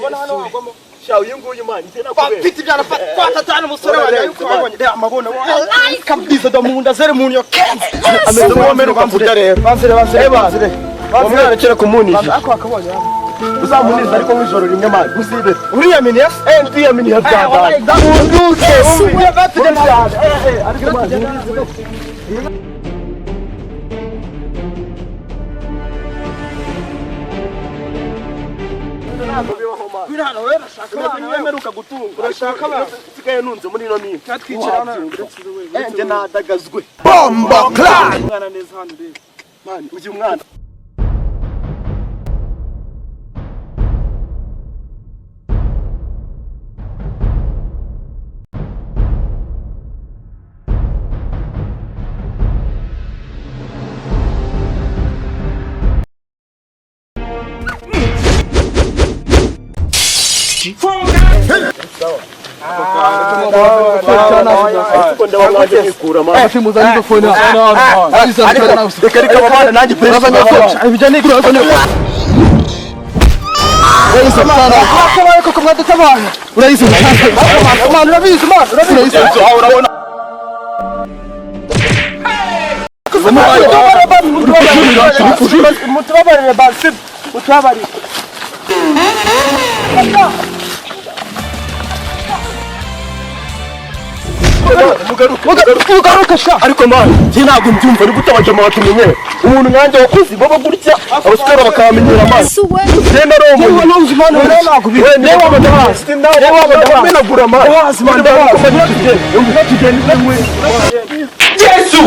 ubona hano wagwamo shawe uyu nguyu man itena kubera bafite ibyana fatatana umusore wanjye yuko wabonye reba amabona kabisa do munda zere mu nyo ameze nk'uwamera ukamvuga rero banzire umwana kera kumuni ako akabonye uzamuniza ariko mwijoro rimwe man usibe uriya mini yes ndiya mini ya bwanda unduke umbi ariko man Kwirana wewe urashaka wemeruka gutunga urashaka ba sigaye nunze muri no minsi twatwicara nje nadagazwe bombo clan mwana neza hano rero man uje umwana mugaruka sha ariko man nje ntabwo mbyumva ni gutabaje amatu menye umuntu nkanjye wakuzi baba gutya abasitara bakamenyera amazi genda romo n'uzi man ntabwo biwe niba abadahazi niba abadahazi menagura man wazi man Yesu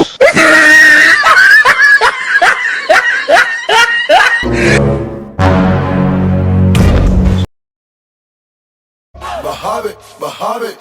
Bahave